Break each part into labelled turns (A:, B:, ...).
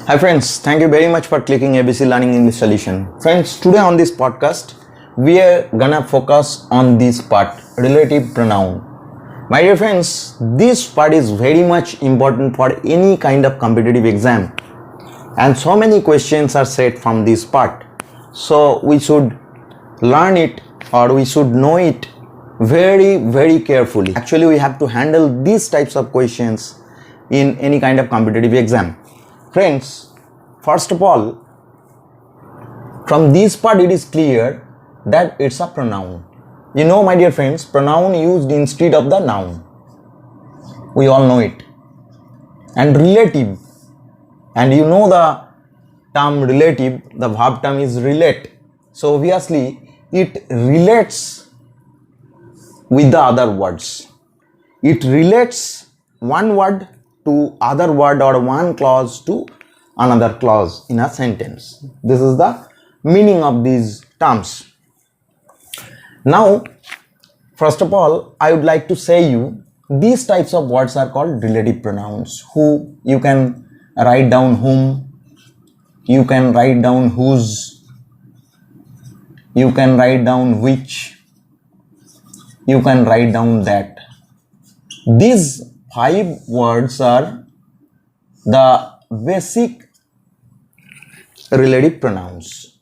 A: Hi friends, thank you very much for clicking ABC Learning English Solution. Friends, today on this podcast, we are gonna focus on this part, relative pronoun. My dear friends, this part is very much important for any kind of competitive exam. And so many questions are set from this part. So we should learn it or we should know it very carefully. Actually, we have to handle these types of questions in any kind of competitive exam. Friends, first of all, from this part it is clear that it's a pronoun. You know, my dear friends, pronoun used instead of the noun. We all know it. And relative. And you know the term relative, the verb term is relate. So obviously it relates with the other words. It relates one word to other word or one clause to another clause in a sentence. This is the meaning of these terms. Now, first of all, I would like to say you these types of words are called relative pronouns. Who, you can write down whom, you can write down whose, you can write down which, you can write down that. These 5 words are the basic relative pronouns.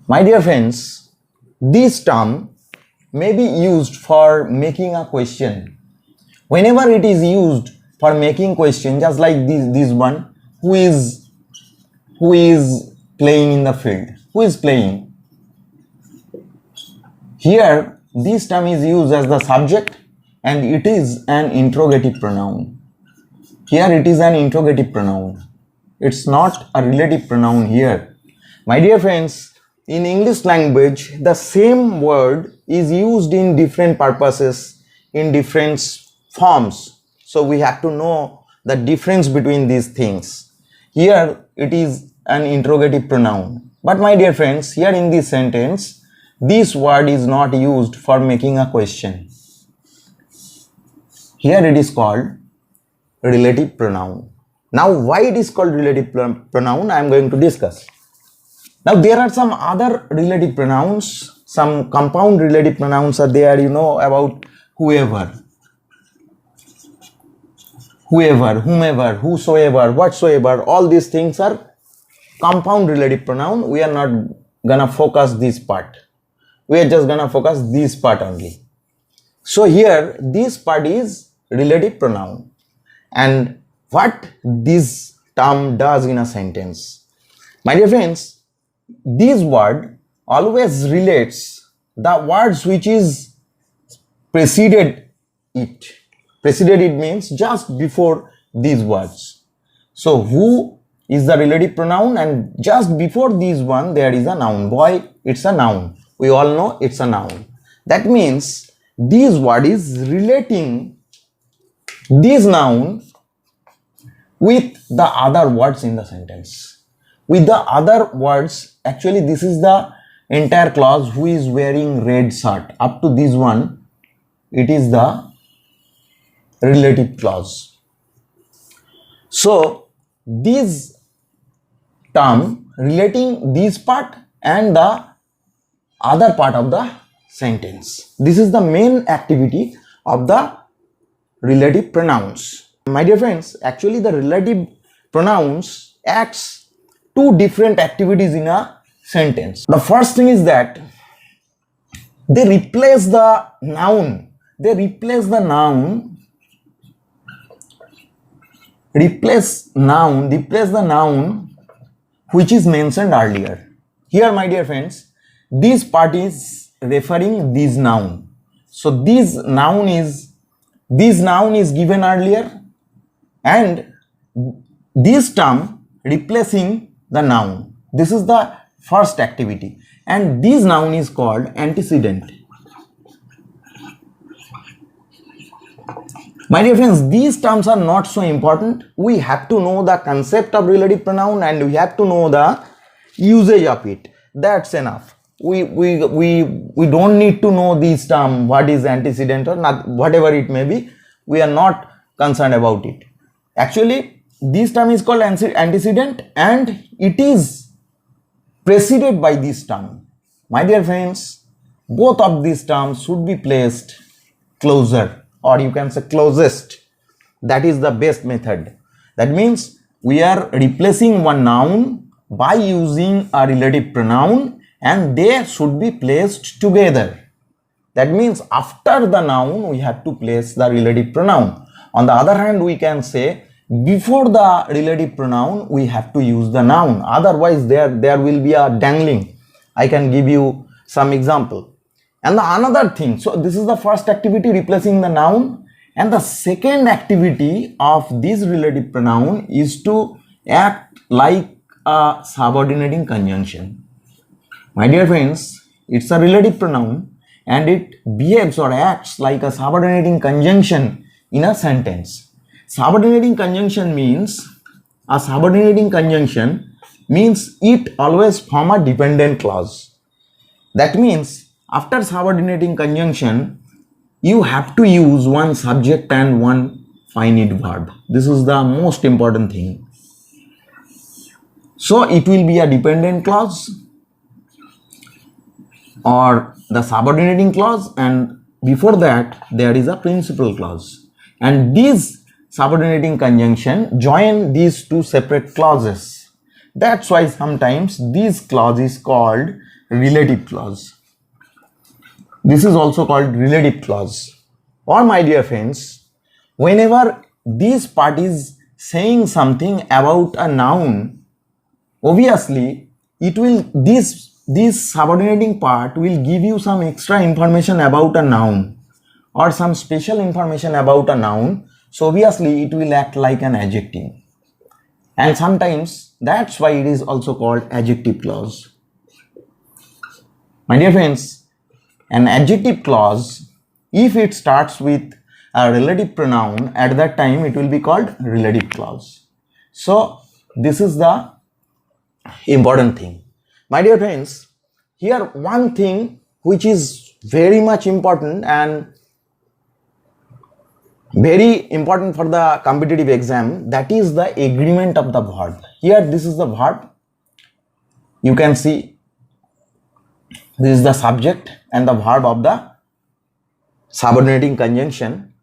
A: My dear friends, this term may be used for making a question. Whenever it is used for making question, just like this one, who is playing in the field? Who is playing? Here, this term is used as the subject and it is an interrogative pronoun. Here it is an interrogative pronoun. It's not a relative pronoun here. My dear friends, in English language, the same word is used in different purposes, in different forms. So we have to know the difference between these things. Here it is an interrogative pronoun. But my dear friends, here in this sentence, this word is not used for making a question. Here it is called relative pronoun. Now, why it is called relative pronoun, I am going to discuss. Now, there are some other relative pronouns, some compound relative pronouns are there, you know, about whoever, whomever, whosoever, whatsoever, all these things are compound relative pronoun. We are not gonna focus this part. We are just gonna focus this part only. So here, this part is relative pronoun. And what this term does in a sentence? My dear friends, this word always relates the words which is preceded it. Preceded it means just before these words. So who is the relative pronoun and just before this one there is a noun. Boy, it's a noun. We all know it's a noun. That means this word is relating this noun with the other words in the sentence. With the other words, actually this is the entire clause who is wearing red shirt. Up to this one, it is the relative clause. So this term relating this part and the other part of the sentence. This is the main activity of the relative pronouns. My dear friends, actually the relative pronouns acts 2 different activities in a sentence. The first thing is that they replace the noun. They replace the noun. Replace the noun which is mentioned earlier. Here, my dear friends, this part is referring this noun. So this noun is given earlier and this term replacing the noun. This is the first activity and this noun is called antecedent. My dear friends, these terms are not so important. We have to know the concept of relative pronoun and we have to know the usage of it. That's enough. We don't need to know this term, what is antecedent or not, whatever it may be. We are not concerned about it. Actually, this term is called antecedent and it is preceded by this term. My dear friends, both of these terms should be placed closer, or you can say closest. That is the best method. That means we are replacing one noun by using a relative pronoun and they should be placed together. That means after the noun we have to place the relative pronoun. On the other hand, we can say before the relative pronoun we have to use the noun. Otherwise there will be a dangling. I can give you some example. And the another thing, so this is the first activity, replacing the noun, and the second activity of this relative pronoun is to act like a subordinating conjunction. My dear friends, it's a relative pronoun and it behaves or acts like a subordinating conjunction in a sentence. Subordinating conjunction means it always form a dependent clause. That means after subordinating conjunction, you have to use one subject and one finite verb. This is the most important thing. So it will be a dependent clause or the subordinating clause, and before that there is a principal clause. And these subordinating conjunction join these two separate clauses. That's why sometimes this clause is called relative clause. This is also called relative clause. Or my dear friends, whenever this part is saying something about a noun, obviously it will this subordinating part will give you some extra information about a noun or some special information about a noun. So obviously it will act like an adjective. And sometimes that's why it is also called adjective clause. My dear friends, an adjective clause, if it starts with a relative pronoun, at that time it will be called relative clause. So this is the important thing. My dear friends, here one thing which is very much important and very important for the competitive exam, that is the agreement of the verb. Here this is the verb. You can see this is the subject and the verb of the subordinating conjunction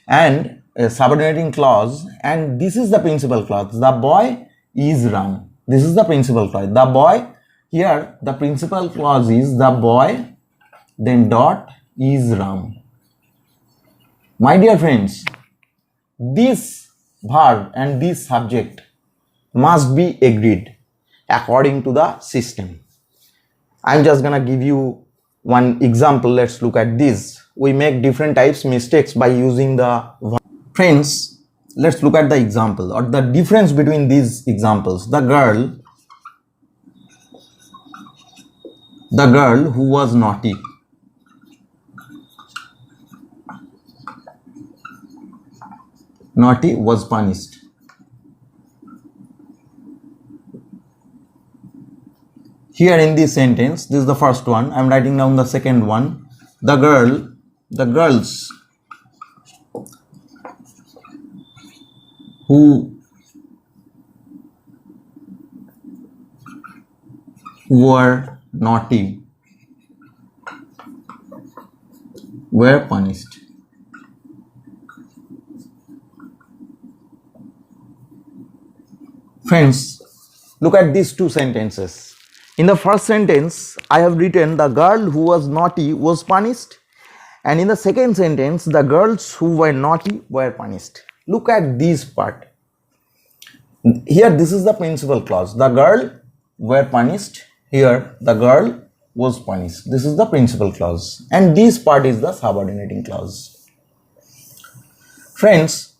A: and a subordinating clause, and this is the principal clause. The boy is Ram. This is the principal clause. The boy, here the principal clause is the boy, then dot is Ram. My dear friends, this verb and this subject must be agreed according to the system. I'm just gonna give you one example. Let's look at this. We make different types mistakes by using the verb. Friends, let's look at the example or the difference between these examples. The girl who was naughty. Naughty was punished. Here in this sentence, this is the first one. I am writing down the second one. The girls who were naughty were punished. Friends, look at these two sentences. In the first sentence, I have written the girl who was naughty was punished, and in the second sentence, the girls who were naughty were punished. Look at this part. Here, this is the principal clause. The girl were punished. Here, the girl was punished. This is the principal clause, and this part is the subordinating clause. Friends,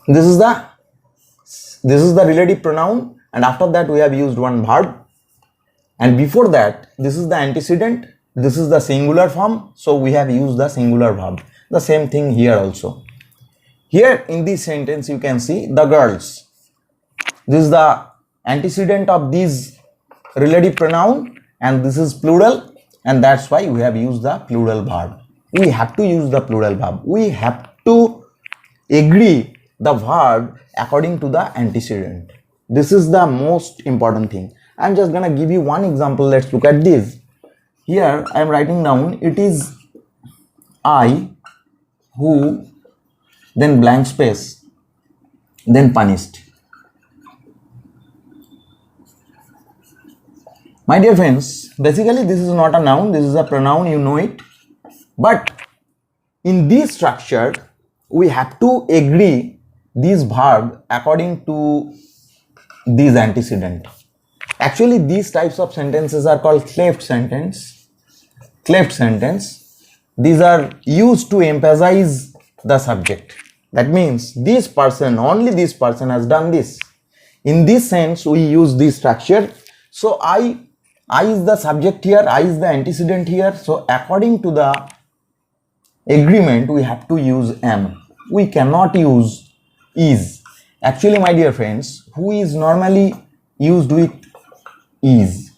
A: this is the relative pronoun. And after that we have used one verb, and before that this is the antecedent, this is the singular form, so we have used the singular verb. The same thing here also. Here in this sentence you can see the girls. This is the antecedent of this relative pronoun and this is plural, and that's why we have used the plural verb. We have to use the plural verb. We have to agree the verb according to the antecedent. This is the most important thing. I'm just gonna give you one example. Let's look at this. Here I am writing down, it is I who, then blank space, then punished. My dear friends, basically this is not a noun, this is a pronoun, you know it. But in this structure, we have to agree this verb according to these antecedent. Actually, these types of sentences are called cleft sentence. Cleft sentence. These are used to emphasize the subject. That means this person, only this person has done this. In this sense, we use this structure. So I is the subject here, I is the antecedent here. So according to the agreement, we have to use am. We cannot use is. Actually, my dear friends, who is normally used with is?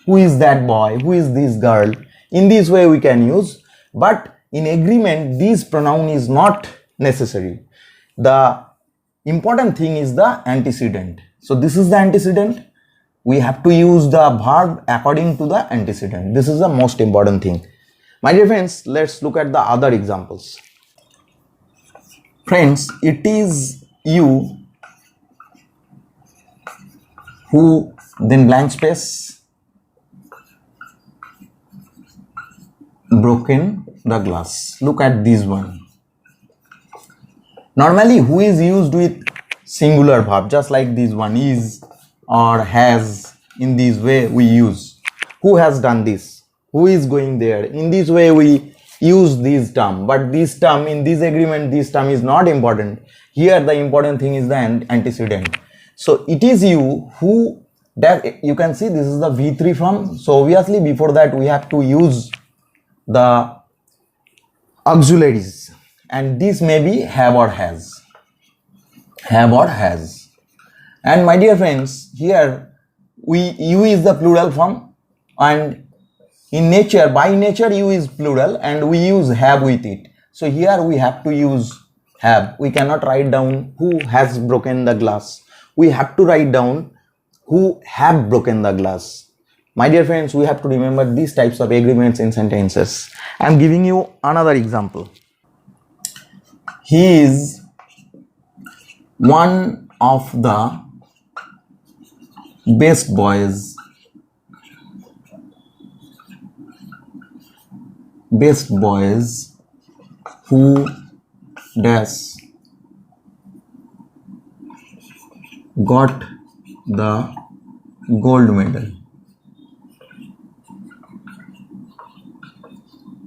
A: Who is that boy? Who is this girl? In this way we can use, but in agreement this pronoun is not necessary. The important thing is the antecedent. So this is the antecedent. We have to use the verb according to the antecedent. This is the most important thing. My dear friends, let's look at the other examples. Friends, it is you who, then blank space, broken the glass. Look at this one. Normally who is used with singular verb, just like this one, is or has. In this way we use. Who has done this? Who is going there? In this way we use this term, but this term in this agreement, this term is not important. Here the important thing is the antecedent. So it is you who, that you can see this is the V3 form. So obviously before that we have to use the auxiliaries, and this may be have or has. Have or has. And my dear friends, here you is the plural form, and in nature, by nature you is plural, and we use have with it. So here we have to use have. We cannot write down who has broken the glass. We have to write down who have broken the glass. My dear friends, we have to remember these types of agreements in sentences. I am giving you another example. He is one of the best boys. Best boys who dash got the gold medal.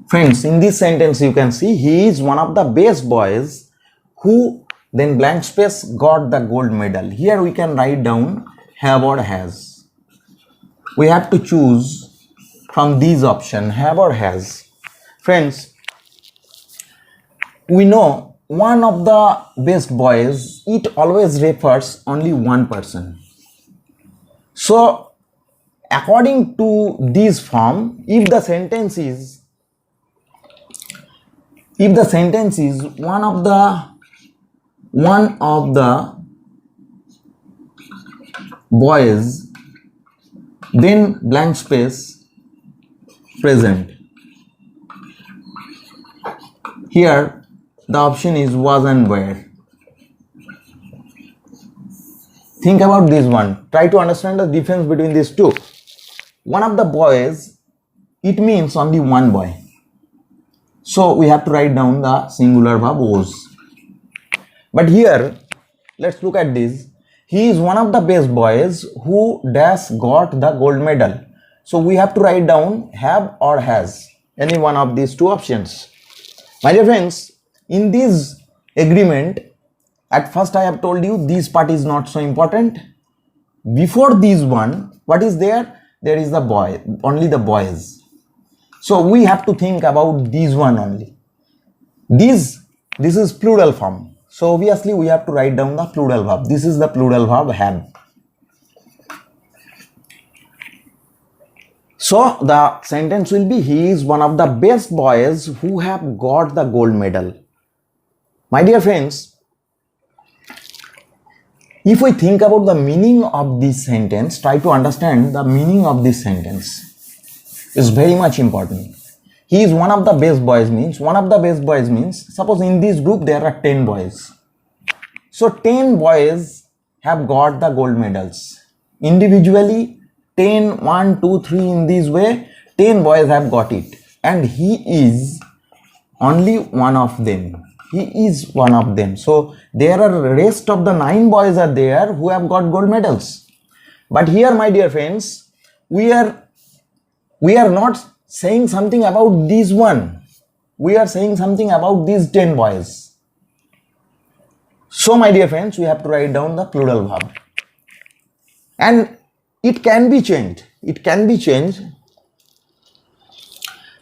A: Friends, in this sentence you can see he is one of the best boys who, then blank space, got the gold medal. Here we can write down have or has. We have to choose from these options, have or has. Friends, we know one of the best boys, it always refers only one person. So according to this form, if the sentence is one of the boys, then blank space, present. Here the option is was and were. Think about this one. Try to understand the difference between these two. One of the boys, it means only one boy. So we have to write down the singular verb was. But here, let's look at this. He is one of the best boys who dash got the gold medal. So we have to write down have or has. Any one of these two options. My dear friends, in this agreement, at first I have told you this part is not so important. Before this one, what is there? There is the boy, only the boys. So we have to think about this one only. This is plural form. So obviously we have to write down the plural verb. This is the plural verb have. So the sentence will be he is one of the best boys who have got the gold medal. My dear friends, If we think about the meaning of this sentence, try to understand the meaning of this sentence. Is very much important. He is one of the best boys means, suppose in this group there are 10 boys. So 10 boys have got the gold medals. Individually 10, 1, 2, 3 in this way, 10 boys have got it. And he is only one of them. He is one of them. So there are rest of the 9 boys are there who have got gold medals. But here, my dear friends, we are not saying something about this one. We are saying something about these 10 boys. So, my dear friends, we have to write down the plural verb. And it can be changed. It can be changed.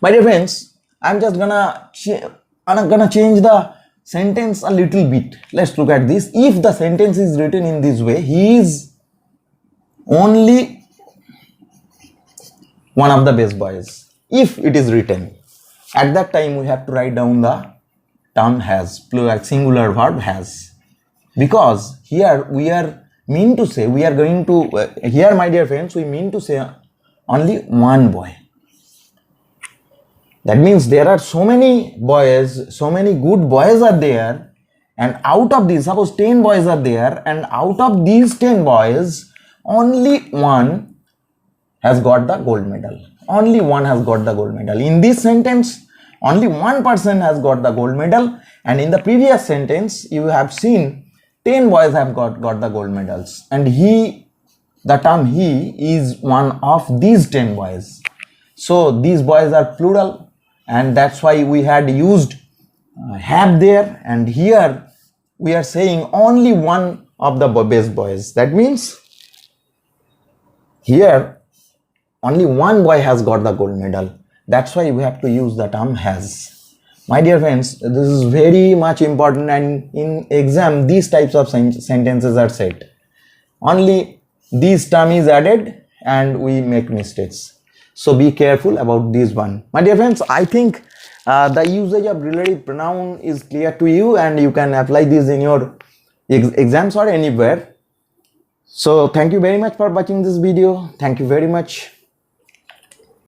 A: My dear friends, I'm just gonna change the sentence a little bit. Let's look at this. If the sentence is written in this way, he is only one of the best boys. If it is written, at that time we have to write down the term has, plural singular verb has, because here we are mean to say, we are going to here, my dear friends, we mean to say only one boy. That means there are so many boys, so many good boys are there, and out of these, suppose 10 boys are there, and out of these 10 boys, only one has got the gold medal. Only one has got the gold medal. In this sentence, only one person has got the gold medal, and in the previous sentence, you have seen 10 boys have got the gold medals, and the term he is one of these 10 boys. So these boys are plural, and that's why we had used have there, and here we are saying only one of the best boys. That means here only one boy has got the gold medal. That's why we have to use the term has. My dear friends, this is very much important, and in exam these types of sentences are said. Only this term is added and we make mistakes. So be careful about this one. My dear friends, I think the usage of relative pronoun is clear to you, and you can apply this in your exams or anywhere. So thank you very much for watching this video. Thank you very much.